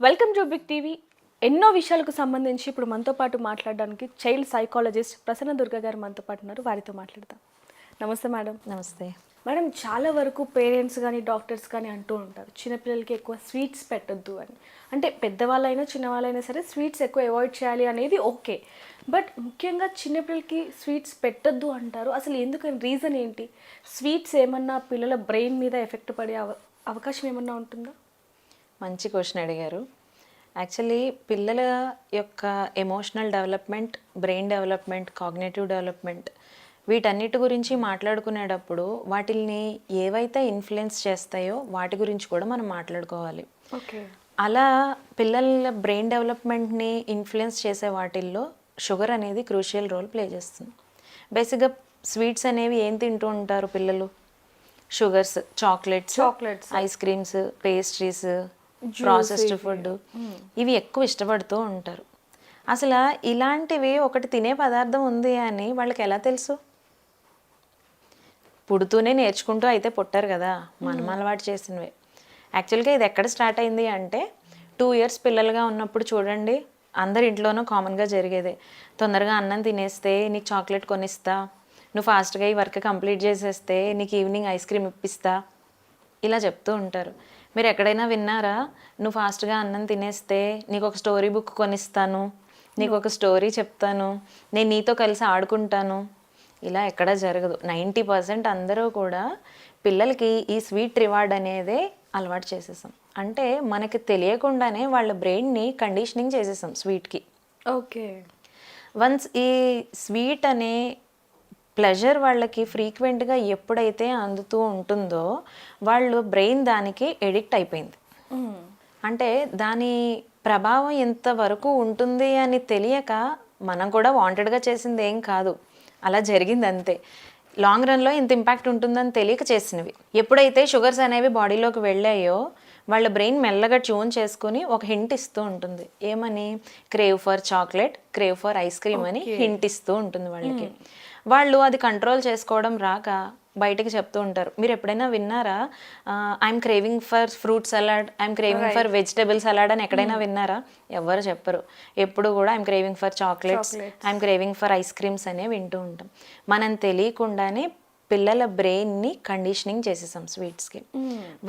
Welcome to big TV. ఎన్నో విషయాలకు సంబంధించి ఇప్పుడు మనతో పాటు మాట్లాడడానికి చైల్డ్ సైకాలజిస్ట్ ప్రసన్న దుర్గా గారు మనతో పాటు ఉన్నారు. వారితో మాట్లాడదాం. నమస్తే మేడం. నమస్తే మేడం, చాలా వరకు పేరెంట్స్ కానీ డాక్టర్స్ కానీ అంటూ ఉంటారు చిన్నపిల్లలకి ఎక్కువ స్వీట్స్ పెట్టొద్దు అని. అంటే పెద్దవాళ్ళైనా చిన్నవాళ్ళైనా సరే స్వీట్స్ ఎక్కువ అవాయిడ్ చేయాలి అనేది ఓకే. బట్ ముఖ్యంగా చిన్నపిల్లలకి స్వీట్స్ పెట్టొద్దు అంటారు. అసలు ఎందుకని, రీజన్ ఏంటి? స్వీట్స్ ఏమన్నా పిల్లల బ్రెయిన్ మీద ఎఫెక్ట్ పడే అవకాశం ఏమన్నా ఉంటుందా? మంచి క్వశ్చన్ అడిగారు. యాక్చువల్లీ పిల్లల యొక్క emotional development, brain development, cognitive development వీటన్నిటి గురించి మాట్లాడుకునేటప్పుడు వాటిల్ని ఏవైతే ఇన్ఫ్లుయెన్స్ చేస్తాయో వాటి గురించి కూడా మనం మాట్లాడుకోవాలి. ఓకే. అలా పిల్లల బ్రెయిన్ డెవలప్మెంట్ని ఇన్ఫ్లుయెన్స్ చేసే వాటిల్లో షుగర్ అనేది క్రూషియల్ రోల్ ప్లే చేస్తుంది. బేసిక్గా స్వీట్స్ అనేవి ఏం తింటూ ఉంటారు పిల్లలు? Sugars, chocolates, ice creams, pastries, processed food ఇవి ఎక్కువ ఇష్టపడుతూ ఉంటారు. అసలు ఇలాంటివి ఒకటి తినే పదార్థం ఉంది అని వాళ్ళకి ఎలా తెలుసు? పుడుతూనే నేర్చుకుంటూ అయితే పుట్టారు కదా, మనం అలవాటు చేసినవే. యాక్చువల్గా ఇది ఎక్కడ స్టార్ట్ అయింది అంటే 2 years పిల్లలుగా ఉన్నప్పుడు చూడండి, అందరి ఇంట్లోనూ కామన్గా జరిగేదే. తొందరగా అన్నం తినేస్తే నీకు చాక్లెట్ కొనిస్తా, నువ్వు ఫాస్ట్గా ఈ వర్క్ కంప్లీట్ చేసేస్తే నీకు ఈవినింగ్ ఐస్ క్రీమ్ ఇప్పిస్తా, ఇలా చెప్తూ ఉంటారు. మీరు ఎక్కడైనా విన్నారా నువ్వు ఫాస్ట్గా అన్నం తినేస్తే నీకు ఒక స్టోరీ బుక్ కొనిస్తాను, నీకు ఒక స్టోరీ చెప్తాను, నేను నీతో కలిసి ఆడుకుంటాను? ఇలా ఎక్కడా జరగదు. 90% అందరూ కూడా పిల్లలకి ఈ స్వీట్ రివార్డ్ అనేదే అలవాటు చేసేసాం. అంటే మనకి తెలియకుండానే వాళ్ళ బ్రెయిన్ని కండిషనింగ్ చేసేసాం స్వీట్కి. ఓకే. వన్స్ ఈ స్వీట్ అనే ప్లెజర్ వాళ్ళకి ఫ్రీక్వెంట్గా ఎప్పుడైతే అందుతూ ఉంటుందో వాళ్ళు బ్రెయిన్ దానికి ఎడిక్ట్ అయిపోయింది. అంటే దాని ప్రభావం ఎంతవరకు ఉంటుంది అని తెలియక మనం కూడా వాంటెడ్గా చేసింది ఏం కాదు, అలా జరిగింది అంతే. లాంగ్ రన్లో ఇంత ఇంపాక్ట్ ఉంటుందని తెలియక చేసినవి. ఎప్పుడైతే షుగర్స్ అనేవి బాడీలోకి వెళ్ళాయో వాళ్ళ బ్రెయిన్ మెల్లగా ట్యూన్ చేసుకుని ఒక హింట్ ఇస్తూ ఉంటుంది. ఏమని? Crave for chocolate, crave for ice cream అని హింట్ ఇస్తూ ఉంటుంది వాళ్ళకి. వాళ్ళు అది కంట్రోల్ చేసుకోవడం రాక బయటకు చెప్తూ ఉంటారు. మీరు ఎప్పుడైనా విన్నారా I'm craving for fruit salad, I'm craving for vegetable salad అని ఎక్కడైనా విన్నారా? ఎవరు చెప్పరు. ఎప్పుడు కూడా I'm craving for chocolates, I'm craving for ice creams అనే వింటూ ఉంటాం. మనం తెలియకుండానే పిల్లల బ్రెయిన్ని కండిషనింగ్ చేసేసాం స్వీట్స్కి.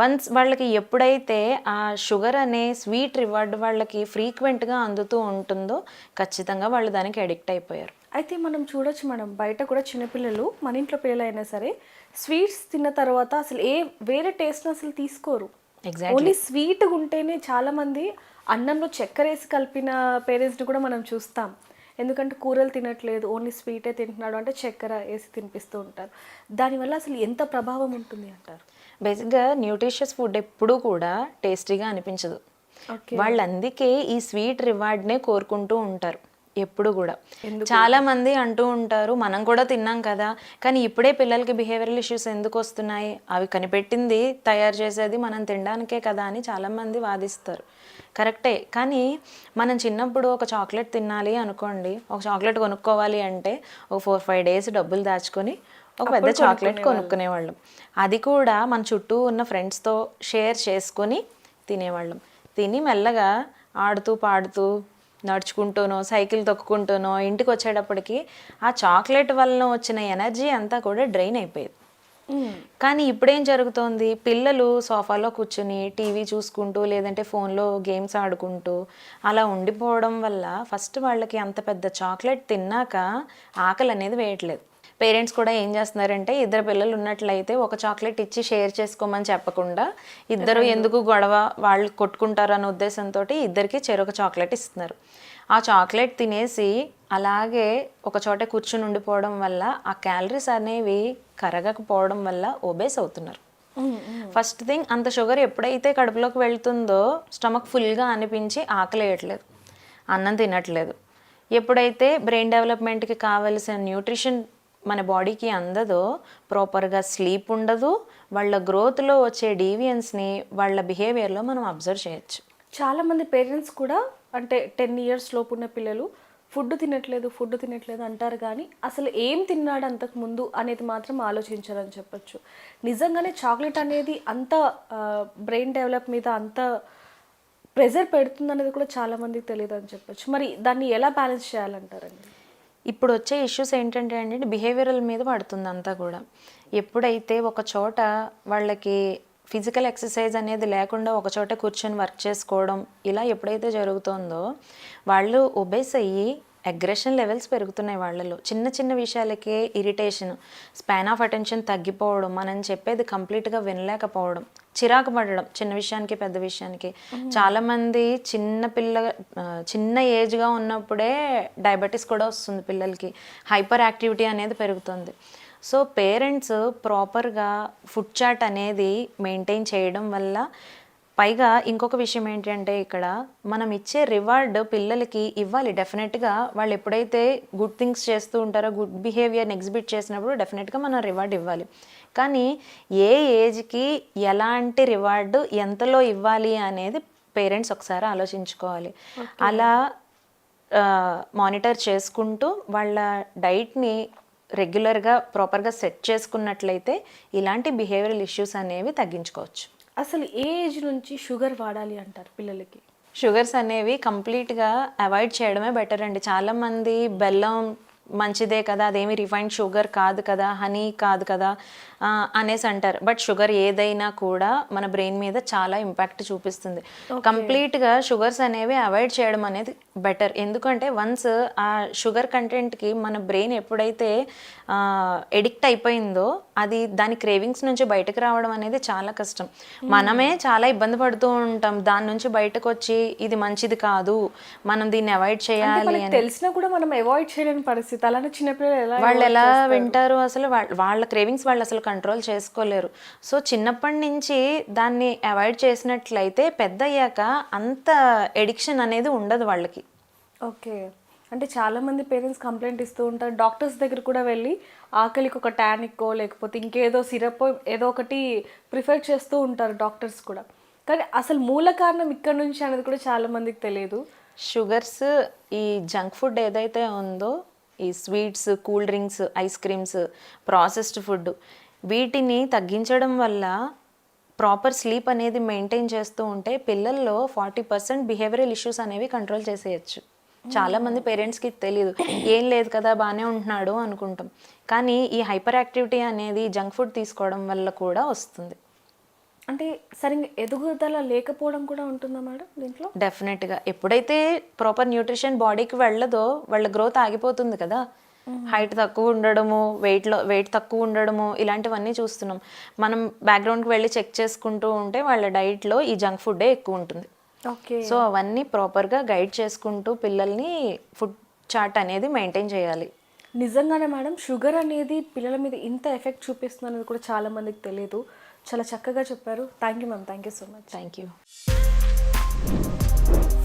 వన్స్ వాళ్ళకి ఎప్పుడైతే ఆ షుగర్ అనే స్వీట్ రివార్డ్ వాళ్ళకి ఫ్రీక్వెంట్గా అందుతూ ఉంటుందో ఖచ్చితంగా వాళ్ళు దానికి అడిక్ట్ అయిపోయారు. అయితే మనం చూడొచ్చు మేడం, బయట కూడా చిన్నపిల్లలు, మన ఇంట్లో పిల్లలు అయినా సరే స్వీట్స్ తిన్న తర్వాత అసలు వేరే టేస్ట్ అసలు తీసుకోరు. ఓన్లీ స్వీట్గా ఉంటేనే, చాలామంది అన్నంలో చక్కెర వేసి కలిపిన పేరెంట్స్ని కూడా మనం చూస్తాం. ఎందుకంటే కూరలు తినట్లేదు, ఓన్లీ స్వీటే తింటున్నాడు అంటే చక్కెర వేసి తినిపిస్తూ ఉంటారు. దానివల్ల అసలు ఎంత ప్రభావం ఉంటుంది అంటారు? బేసిక్గా న్యూట్రిషియస్ ఫుడ్ ఎప్పుడూ కూడా టేస్టీగా అనిపించదు. వాళ్ళు అందుకే ఈ స్వీట్ రివార్డ్నే కోరుకుంటూ ఉంటారు ఎప్పుడు కూడా. చాలా మంది అంటూ ఉంటారు మనం కూడా తిన్నాం కదా, కానీ ఇప్పుడే పిల్లలకి బిహేవియరల్ ఇష్యూస్ ఎందుకు వస్తున్నాయి? అవి కనిపెట్టింది, తయారు చేసేది మనం తినడానికే కదా అని చాలామంది వాదిస్తారు. కరెక్టే. కానీ మనం చిన్నప్పుడు ఒక చాక్లెట్ తినాలి అనుకోండి, ఒక చాక్లెట్ కొనుక్కోవాలి అంటే ఒక 4-5 days డబ్బులు దాచుకొని ఒక పెద్ద చాక్లెట్ కొనుక్కునేవాళ్ళం. అది కూడా మన చుట్టూ ఉన్న ఫ్రెండ్స్తో షేర్ చేసుకొని తినేవాళ్ళం. తిని మెల్లగా ఆడుతూ పాడుతూ నడుచుకుంటూనో సైకిల్ తొక్కుకుంటూనో ఇంటికి వచ్చేటప్పటికి ఆ చాక్లెట్ వల్ల వచ్చిన ఎనర్జీ అంతా కూడా డ్రైన్ అయిపోయేది. కానీ ఇప్పుడేం జరుగుతోంది? పిల్లలు సోఫాలో కూర్చుని టీవీ చూసుకుంటూ లేదంటే ఫోన్లో గేమ్స్ ఆడుకుంటూ అలా ఉండిపోవడం వల్ల ఫస్ట్ వాళ్ళకి అంత పెద్ద చాక్లెట్ తిన్నాక ఆకలి అనేది వేయట్లేదు. పేరెంట్స్ కూడా ఏం చేస్తున్నారంటే, 2 పిల్లలు ఉన్నట్లయితే ఒక చాక్లెట్ ఇచ్చి షేర్ చేసుకోమని చెప్పకుండా ఇద్దరు ఎందుకు గొడవ, వాళ్ళు కొట్టుకుంటారు అనే ఉద్దేశంతో ఇద్దరికి చెరొక చాక్లెట్ ఇస్తున్నారు. ఆ చాక్లెట్ తినేసి అలాగే ఒక చోట కూర్చుని ఉండిపోవడం వల్ల ఆ క్యాలరీస్ అనేవి కరగకపోవడం వల్ల ఒబేస్ అవుతున్నారు. ఫస్ట్ థింగ్, అంత షుగర్ ఎప్పుడైతే కడుపులోకి వెళ్తుందో స్టమక్ ఫుల్గా అనిపించి ఆకలేయట్లేదు, అన్నం తినట్లేదు. ఎప్పుడైతే బ్రెయిన్ డెవలప్మెంట్కి కావలసిన న్యూట్రిషన్ మన బాడీకి అందదో, ప్రాపర్గా స్లీప్ ఉండదు, వాళ్ళ గ్రోత్లో వచ్చే డీవియన్స్ని వాళ్ళ బిహేవియర్లో మనం అబ్జర్వ్ చేయొచ్చు. చాలామంది పేరెంట్స్ కూడా, అంటే 10 years లోపు ఉన్న పిల్లలు ఫుడ్ తినట్లేదు అంటారు, కానీ అసలు ఏం తిన్నాడు అంతకు ముందు అనేది మాత్రం ఆలోచించాలని చెప్పొచ్చు. నిజంగానే చాక్లెట్ అనేది అంత బ్రెయిన్ డెవలప్ మీద అంత ప్రెజర్ పెడుతుంది అనేది కూడా చాలా మందికి తెలియదు అని చెప్పొచ్చు. మరి దాన్ని ఎలా బ్యాలెన్స్ చేయాలంటారండి? ఇప్పుడు వచ్చే ఇష్యూస్ ఏంటంటే అండి బిహేవియరల్ మీద పడుతుంది అంతా కూడా. ఎప్పుడైతే ఒక చోట వాళ్ళకి ఫిజికల్ ఎక్సర్సైజ్ అనేది లేకుండా ఒక చోట కూర్చొని వర్క్ చేసుకోవడం ఇలా ఎప్పుడైతే జరుగుతుందో వాళ్ళు ఒబేస్ అయ్యి అగ్రెషన్ లెవెల్స్ పెరుగుతున్నాయి వాళ్ళలో. చిన్న చిన్న విషయాలకే ఇరిటేషన్, స్పాన్ ఆఫ్ అటెన్షన్ తగ్గిపోవడం, మనం చెప్పేది కంప్లీట్గా వినలేకపోవడం, చిరాకు పడడం చిన్న విషయానికి పెద్ద విషయానికి. చాలామంది చిన్న ఏజ్గా ఉన్నప్పుడే డయాబెటీస్ కూడా వస్తుంది పిల్లలకి, హైపర్ యాక్టివిటీ అనేది పెరుగుతుంది. సో పేరెంట్స్ ప్రాపర్గా ఫుడ్ చాట్ అనేది మెయింటైన్ చేయడం వల్ల, పైగా ఇంకొక విషయం ఏంటంటే ఇక్కడ మనం ఇచ్చే రివార్డ్ పిల్లలకి ఇవ్వాలి డెఫినెట్గా. వాళ్ళు ఎప్పుడైతే గుడ్ థింగ్స్ చేస్తూ ఉంటారో, గుడ్ బిహేవియర్ని ఎగ్జిబిట్ చేసినప్పుడు డెఫినెట్గా మనం రివార్డ్ ఇవ్వాలి. కానీ ఏ ఏజ్కి ఎలాంటి రివార్డు ఎంతలో ఇవ్వాలి అనేది పేరెంట్స్ ఒకసారి ఆలోచించుకోవాలి. అలా మానిటర్ చేసుకుంటూ వాళ్ళ డైట్ని రెగ్యులర్గా ప్రాపర్గా సెట్ చేసుకున్నట్లయితే ఇలాంటి బిహేవియరల్ ఇష్యూస్ అనేవి తగ్గించుకోవచ్చు. అసలు ఏ ఏజ్ నుంచి షుగర్ వాడాలి అంటారు పిల్లలకి? షుగర్స్ అనేవి కంప్లీట్గా అవాయిడ్ చేయడమే బెటర్ అండి. చాలామంది బెల్లం మంచిదే కదా, అదేమి రిఫైన్డ్ షుగర్ కాదు కదా, హనీ కాదు కదా అనేసి అంటారు. బట్ షుగర్ ఏదైనా కూడా మన బ్రెయిన్ మీద చాలా ఇంపాక్ట్ చూపిస్తుంది. కంప్లీట్గా షుగర్స్ అనేవి అవాయిడ్ చేయడం అనేది బెటర్. ఎందుకంటే వన్స్ ఆ షుగర్ కంటెంట్కి మన బ్రెయిన్ ఎప్పుడైతే ఎడిక్ట్ అయిపోయిందో అది దాని క్రేవింగ్స్ నుంచి బయటకు రావడం అనేది చాలా కష్టం. మనమే చాలా ఇబ్బంది పడుతూ ఉంటాం దాని నుంచి బయటకు వచ్చి, ఇది మంచిది కాదు, మనం దీన్ని అవాయిడ్ చేయాలి అని తెలిసినా కూడా మనం అవాయిడ్ చేయలేని పరిస్థితి. అలానే చిన్నపిల్లలు వాళ్ళు ఎలా వింటారు? అసలు వాళ్ళ క్రేవింగ్స్ వాళ్ళు అసలు కంట్రోల్ చేసుకోలేరు. సో చిన్నప్పటి నుంచి దాన్ని అవాయిడ్ చేసినట్లయితే పెద్ద అయ్యాక అంత ఎడిక్షన్ అనేది ఉండదు వాళ్ళకి. ఓకే, అంటే చాలామంది పేరెంట్స్ కంప్లైంట్ ఇస్తూ ఉంటారు, డాక్టర్స్ దగ్గర కూడా వెళ్ళి ఆకలికి ఒక టానిక్కో లేకపోతే ఇంకేదో సిరప్ ఏదో ఒకటి ప్రిఫర్ చేస్తూ ఉంటారు డాక్టర్స్ కూడా. కానీ అసలు మూల కారణం ఇక్కడ నుంచి అనేది కూడా చాలామందికి తెలియదు. షుగర్స్, ఈ జంక్ ఫుడ్ ఏదైతే ఉందో, ఈ sweets, cool drinks, ice creams, processed food, వీటిని తగ్గించడం వల్ల ప్రాపర్ స్లీప్ అనేది మెయింటైన్ చేస్తూ ఉంటే పిల్లల్లో 40% బిహేవియరల్ ఇష్యూస్ అనేవి కంట్రోల్ చేసేయచ్చు. చాలామంది పేరెంట్స్కి తెలియదు, ఏం లేదు కదా బాగానే ఉంటున్నాడు అనుకుంటాం. కానీ ఈ హైపర్ యాక్టివిటీ అనేది జంక్ ఫుడ్ తీసుకోవడం వల్ల కూడా వస్తుంది. అంటే సరిగ్గా ఎదుగుదల లేకపోవడం కూడా ఉంటుందా మేడం దీంట్లో? డెఫినెట్గా. ఎప్పుడైతే ప్రాపర్ న్యూట్రిషన్ బాడీకి వెళ్ళదో వాళ్ళ గ్రోత్ ఆగిపోతుంది కదా. హైట్ తక్కువ ఉండడము, వెయిట్ తక్కువ ఉండడము, ఇలాంటివన్నీ చూస్తున్నాం. మనం బ్యాక్గ్రౌండ్కి వెళ్ళి చెక్ చేసుకుంటూ ఉంటే వాళ్ళ డైట్లో ఈ జంక్ ఫుడ్డే ఎక్కువ ఉంటుంది. ఓకే, సో అవన్నీ ప్రాపర్గా గైడ్ చేసుకుంటూ పిల్లల్ని ఫుడ్ చార్ట్ అనేది మెయింటైన్ చేయాలి. నిజంగానే మేడం, షుగర్ అనేది పిల్లల మీద ఇంత ఎఫెక్ట్ చూపిస్తుంది అనేది కూడా చాలా మందికి తెలియదు. చాలా చక్కగా చెప్పారు. Thank you ma'am, thank you so much. Thank you.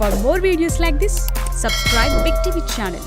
For more videos like this, subscribe Big TV channel.